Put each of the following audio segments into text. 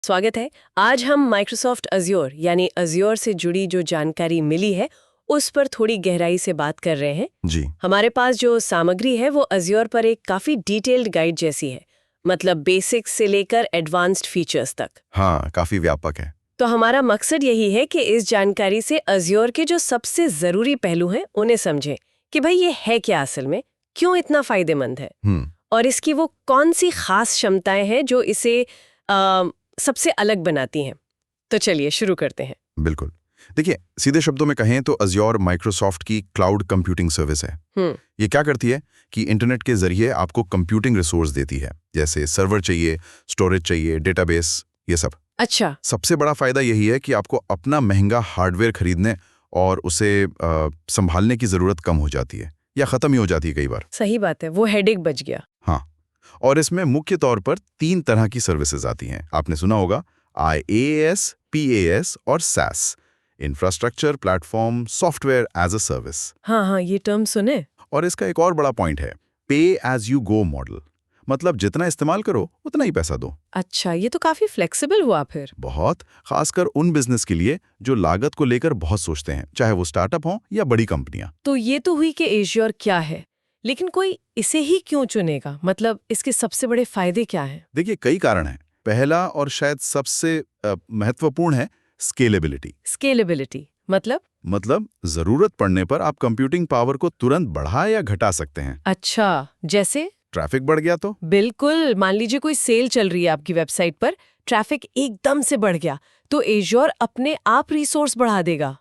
स्वागत है। आज हम माइक्रोसॉफ्ट अज्योर यानी अज्योर से जुड़ी जो जानकारी मिली है उस पर थोड़ी गहराई से बात कर रहे हैं। जी। हमारे पास जो सामग्री है वो अज्योर पर एक काफी डिटेल्ड गाइड जैसी है, मतलब बेसिक्स से लेकर एडवांस्ड फीचर्स तक। हाँ, काफी व्यापक है। तो हमारा मकसद यही है कि इस जानकारी से अज्योर के जो सबसे जरूरी पहलू हैं उन्हें समझें कि भाई ये है क्या असल में, क्यों इतना फायदेमंद है और इसकी वो कौन सी खास क्षमताएं हैं जो इसे सबसे अलग बनाती हैं। तो चलिए शुरू करते हैं। बिल्कुल। देखिए, सीधे शब्दों में कहें तो अज्योर माइक्रोसॉफ्ट की क्लाउड कंप्यूटिंग सर्विस है। ये क्या करती है कि इंटरनेट के जरिए आपको कंप्यूटिंग रिसोर्स देती है, जैसे सर्वर चाहिए, स्टोरेज चाहिए, डेटाबेस, ये सब। अच्छा। सबसे बड़ा फायदा यही है कि आपको अपना महंगा हार्डवेयर खरीदने और उसे संभालने की जरूरत कम हो जाती है या खत्म ही हो जाती है कई बार। सही बात है, वो हेडेक बच गया। हाँ, और इसमें मुख्य तौर पर 3 तरह की सर्विसेज आती हैं। आपने सुना होगा IaaS, PaaS और SaaS, infrastructure platform software as a service. हाँ, ये टर्म सुने। और इसका एक और बड़ा पॉइंट है, पे एज यू गो मॉडल, मतलब जितना इस्तेमाल करो उतना ही पैसा दो। अच्छा, ये तो काफी फ्लेक्सिबल हुआ फिर। बहुत, खासकर उन बिजनेस के लिए जो लागत को लेकर बहुत सोचते हैं, चाहे वो स्टार्टअप हो या बड़ी कंपनियां। तो ये तो हुई कि एज्योर क्या है, लेकिन कोई इसे ही क्यों चुनेगा? मतलब इसके सबसे बड़े फायदे क्या हैं? देखिए, कई कारण हैं। पहला और शायद सबसे महत्वपूर्ण है स्केलेबिलिटी। स्केलेबिलिटी मतलब जरूरत पड़ने पर आप कंप्यूटिंग पावर को तुरंत बढ़ा या घटा सकते हैं। अच्छा, जैसे ट्रैफिक बढ़ गया तो? बिल्कुल, मान लीजिए कोई सेल चल रही है आपकी वेबसाइट पर, ट्रैफिक एकदम से बढ़ गया तो एज्योर अपने आप रिसोर्स बढ़ा देगा।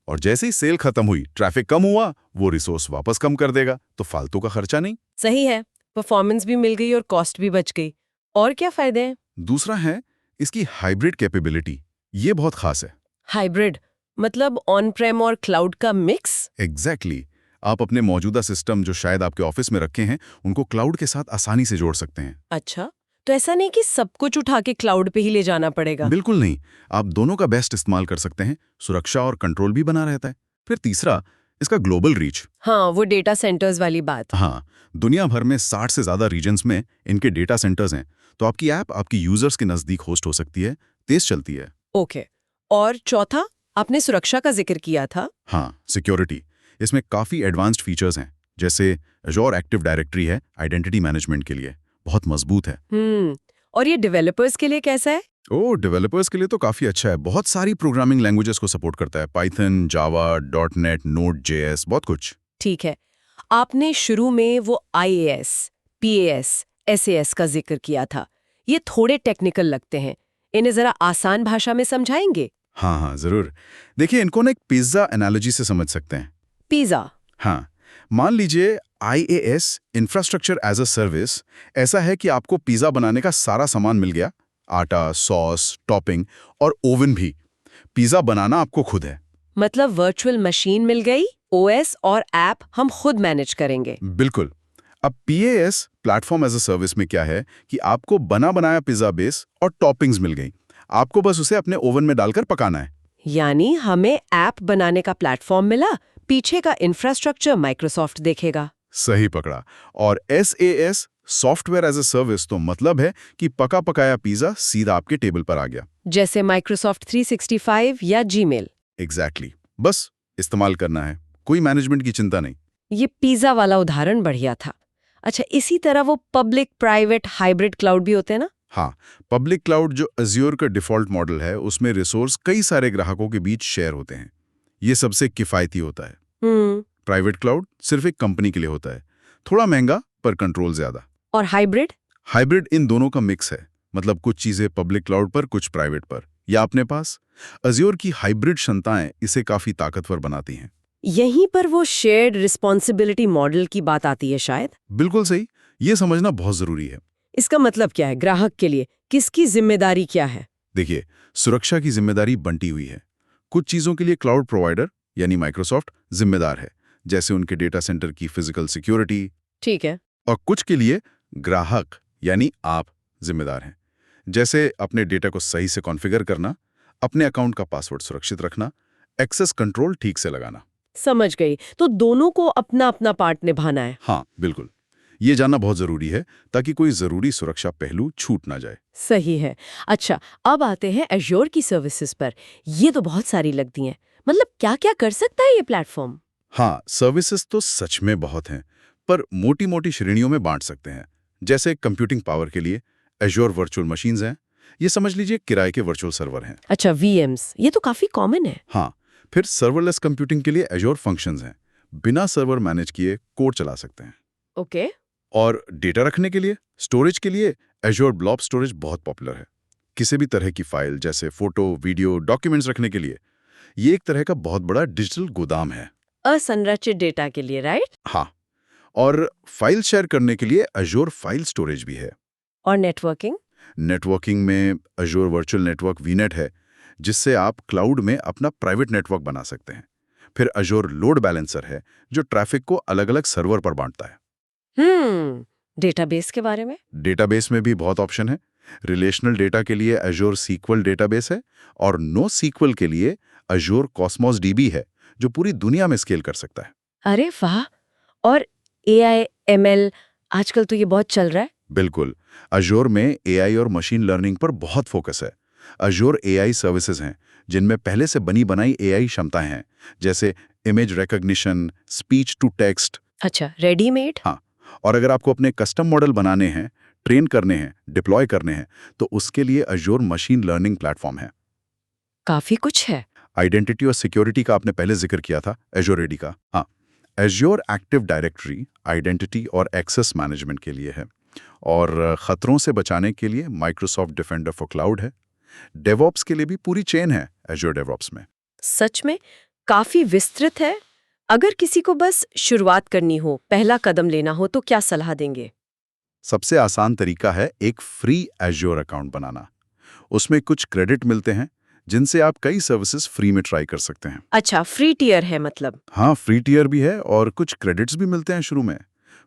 और जैसे ही सेल खत्म हुई, ट्रैफिक कम हुआ, वो रिसोर्स वापस कम कर देगा, तो फालतू का खर्चा नहीं। सही है, परफॉर्मेंस भी मिल गई और कॉस्ट भी बच गई। और क्या फायदे हैं? दूसरा है इसकी हाइब्रिड कैपेबिलिटी। ये बहुत खास है। हाइब्रिड मतलब ऑन प्रेम और क्लाउड का मिक्स। एग्जैक्टली। आप अपने मौजूदा सिस्टम जो शायद आपके ऑफिस में रखे हैं, उनको क्लाउड के साथ आसानी से जोड़ सकते हैं। अच्छा, तो ऐसा नहीं कि सब कुछ उठा के क्लाउड पे ही ले जाना पड़ेगा? बिल्कुल नहीं, आप दोनों का बेस्ट इस्तेमाल कर सकते हैं, सुरक्षा और कंट्रोल भी बना रहता है। फिर तीसरा, इसका ग्लोबल रीच। हाँ, वो डेटा सेंटर्स वाली बात। हाँ, दुनिया भर में 60 से ज्यादा रीजन्स में इनके डेटा सेंटर्स हैं, तो आपकी ऐप आपकी यूजर्स के नजदीक होस्ट हो सकती है, तेज चलती है। ओके, और चौथा, आपने सुरक्षा का जिक्र किया था। हाँ, सिक्योरिटी। इसमें काफी एडवांस्ड फीचर्स हैं, जैसे अज़ूर एक्टिव डायरेक्टरी है आइडेंटिटी मैनेजमेंट के लिए, बहुत मजबूत है। और ये डेवलपर्स के लिए कैसा है? डेवलपर्स के लिए तो काफी अच्छा है। बहुत सारी प्रोग्रामिंग लैंग्वेजेस को सपोर्ट करता है, पाइथन, जावा, .NET, Node.js, बहुत कुछ। ठीक है, आपने शुरू में वो IaaS, PaaS, SaaS का जिक्र किया था। ये थोड़े टेक्निकल लगते हैं, इन्हें जरा आसान भाषा में समझाएंगे? हाँ, जरूर। देखिए, इनको ना एक पिज्जा एनालॉजी से समझ सकते हैं। पिज्जा? हाँ, मान लीजिए IaaS, infrastructure as a service, ऐसा है कि आपको पिज्जा बनाने का सारा सामान मिल गया, आटा, सॉस, टॉपिंग और ओवन भी। पिज्जा बनाना आपको खुद है। मतलब वर्चुअल मशीन मिल गई, OS और ऐप हम खुद मैनेज करेंगे। बिल्कुल। अब PaaS, platform as a service में क्या है कि आपको बना बनाया पिज्जा बेस और टॉपिंग्स मिल गई, आपको बस उसे अपने ओवन में डालकर पकाना है। यानी हमें ऐप बनाने का प्लेटफॉर्म मिला, पीछे का इंफ्रास्ट्रक्चर माइक्रोसॉफ्ट देखेगा। सही पकड़ा। और SaaS, software as a service, तो मतलब है कि पका पकाया पिज्जा सीधा आपके टेबल पर आ गया, जैसे माइक्रोसॉफ्ट 365 या जीमेल। एग्जैक्टली। बस इस्तेमाल करना है, कोई मैनेजमेंट की चिंता नहीं। ये पिज्जा वाला उदाहरण बढ़िया था। अच्छा, इसी तरह वो पब्लिक प्राइवेट हाइब्रिड क्लाउड भी होते हैं ना? हाँ, पब्लिक क्लाउड जो अज्योर का डिफॉल्ट मॉडल है, उसमें रिसोर्स कई सारे ग्राहकों के बीच शेयर होते हैं। ये सबसे किफायती होता है। प्राइवेट क्लाउड सिर्फ एक कंपनी के लिए होता है, थोड़ा महंगा पर कंट्रोल ज्यादा। और हाइब्रिड? हाइब्रिड इन दोनों का मिक्स है, मतलब कुछ चीजें पब्लिक क्लाउड पर, कुछ प्राइवेट पर, या अपने पास। अज्योर की हाइब्रिड क्षमताएं इसे काफी ताकतवर बनाती हैं। यहीं पर वो शेयर्ड रिस्पॉन्सिबिलिटी मॉडल की बात आती है शायद। बिल्कुल सही, ये समझना बहुत जरूरी है। इसका मतलब क्या है? ग्राहक के लिए किसकी जिम्मेदारी क्या है? देखिए, सुरक्षा की जिम्मेदारी बंटी हुई है। कुछ चीजों के लिए क्लाउड प्रोवाइडर यानी माइक्रोसॉफ्ट जिम्मेदार है, जैसे उनके डेटा सेंटर की फिजिकल सिक्योरिटी। ठीक है। और कुछ के लिए ग्राहक यानी आप जिम्मेदार हैं, जैसे अपने डेटा को सही से कॉन्फ़िगर करना, अपने अकाउंट का पासवर्ड सुरक्षित रखना, एक्सेस कंट्रोल ठीक से लगाना। समझ गई, तो दोनों को अपना अपना पार्ट निभाना है। हाँ, बिल्कुल। ये जानना बहुत जरूरी है ताकि कोई जरूरी सुरक्षा पहलू छूट ना जाए। सही है। अच्छा, अब आते हैं एज्योर की सर्विसेज पर। ये तो बहुत सारी लगती हैं। मतलब क्या क्या कर सकता है ये प्लेटफॉर्म? हाँ, सर्विसेज तो सच में बहुत हैं, पर मोटी मोटी श्रेणियों में बांट सकते हैं। जैसे कंप्यूटिंग पावर के लिए एज्योर वर्चुअल मशीन्स हैं, ये समझ लीजिए किराए के वर्चुअल सर्वर हैं। अच्छा, VMs, ये तो काफी कॉमन है। हाँ, फिर सर्वरलेस कंप्यूटिंग के लिए एज्योर फंक्शंस हैं, बिना सर्वर मैनेज किए कोड चला सकते हैं। ओके। और डेटा रखने के लिए, स्टोरेज के लिए एज्योर ब्लॉब स्टोरेज बहुत पॉपुलर है। किसी भी तरह की फाइल जैसे फोटो, वीडियो, डॉक्यूमेंट्स रखने के लिए ये एक तरह का बहुत बड़ा डिजिटल गोदाम है। असंरचित डेटा के लिए, राइट? हाँ, और फाइल शेयर करने के लिए एज्योर फाइल स्टोरेज भी है। और नेटवर्किंग? नेटवर्किंग में एज्योर वर्चुअल नेटवर्क वीनेट है, जिससे आप क्लाउड में अपना प्राइवेट नेटवर्क बना सकते हैं। फिर एज्योर लोड बैलेंसर है, जो ट्रैफिक को अलग-अलग सर्वर पर बांटता है। डेटाबेस के बारे में? डेटाबेस में भी बहुत ऑप्शन है। रिलेशनल डेटा के लिए एज्योर सीक्वल डेटाबेस है, और नो सीक्वल के लिए एज्योर कॉस्मोस डीबी है, जो पूरी दुनिया में स्केल कर सकता है। अरे वाह! और AI, ML, आजकल तो ये बहुत चल रहा है। बिल्कुल, एज्योर में AI और मशीन लर्निंग पर बहुत फोकस है। एज्योर AI सर्विसेज हैं, जिनमें पहले से बनी बनाई AI क्षमताएं हैं, जैसे image recognition, speech to text. अच्छा, रेडीमेड? हाँ, और अगर आपको अपने कस्टम मॉडल बनाने हैं, ट्रेन करने हैं, डिप्लॉय करने हैं, तो उसके लिए एज्योर मशीन लर्निंग प्लेटफॉर्म है। काफी कुछ है। आइडेंटिटी और सिक्योरिटी का आपने पहले जिक्र किया था, एज्योर एडी का। हाँ, एज्योर एक्टिव डायरेक्टरी आइडेंटिटी और एक्सेस मैनेजमेंट के लिए है, और खतरों से बचाने के लिए माइक्रोसॉफ्ट डिफेंडर फॉर क्लाउड है। डेवऑप्स के लिए भी पूरी चेन है एज्योर डेवऑप्स में। सच में काफी विस्तृत है। अगर किसी को बस शुरुआत करनी हो, पहला कदम लेना हो, तो क्या सलाह देंगे? सबसे आसान तरीका है एक फ्री एज्योर अकाउंट बनाना। उसमें कुछ क्रेडिट मिलते हैं, जिनसे आप कई सर्विसेज फ्री में ट्राई कर सकते हैं। अच्छा, फ्री टियर है मतलब? हाँ, फ्री टियर भी है और कुछ क्रेडिट्स भी मिलते हैं शुरू में।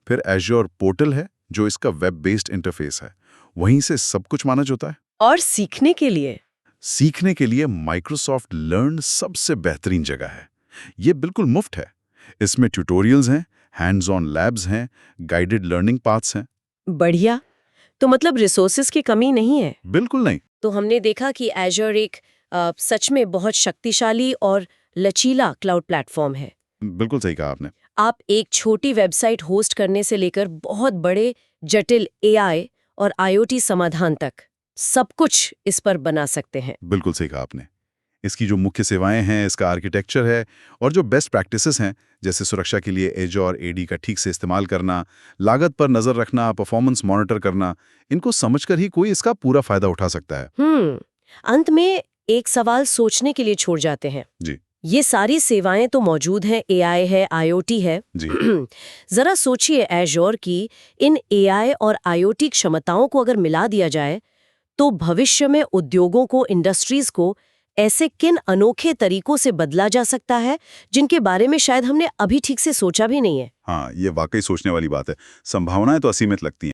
फिर एज्योर पोर्टल है, जो इसका वेब बेस्ड इंटरफेस है, वहीं से सब कुछ मैनेज होता है। और सीखने के लिए? सीखने के लिए माइक्रोसॉफ्ट लर्न सबसे बेहतरीन जगह है। ये बिल्कुल मुफ्त है। इसमें ट्यूटोरियल्स हैं, हैंड्स ऑन लैब्स हैं, गाइडेड लर्निंग पाथ्स हैं। बढ़िया। तो मतलब रिसोर्सेज की कमी नहीं है? बिल्कुल नहीं। तो हमने देखा कि एज्योर एक सच में बहुत शक्तिशाली और लचीला क्लाउड प्लेटफॉर्म है। बिल्कुल सही कहा आपने। आप एक छोटी वेबसाइट होस्ट करने से लेकर बहुत बड़े जटिल AI और IoT समाधान तक सब कुछ इस पर बना सकते हैं। बिल्कुल सही कहा आपने। इसकी जो मुख्य सेवाएं हैं, इसका आर्किटेक्चर है, और जो बेस्ट प्रैक्टिसेस हैं, जैसे सुरक्षा के लिए एज्योर एडी का ठीक से इस्तेमाल करना, लागत पर नजर रखना, परफॉर्मेंस मॉनिटर करना, इनको समझकर ही कोई इसका पूरा फायदा उठा सकता है। अंत में एक सवाल सोचने के लिए छोड़ जाते हैं। जी ये सारी सेवाएं तो मौजूद हैं, AI है, IoT है। जी। जरा सोचिए, एज्योर की इन AI और IoT क्षमताओं को अगर मिला दिया जाए, तो भविष्य में उद्योगों को, इंडस्ट्रीज को ऐसे किन अनोखे तरीकों से बदला जा सकता है, जिनके बारे में शायद हमने अभी ठीक से सोचा भी नहीं है। हाँ, ये वाकई सोचने वाली बात है। संभावनाएं तो असीमित लगती हैं।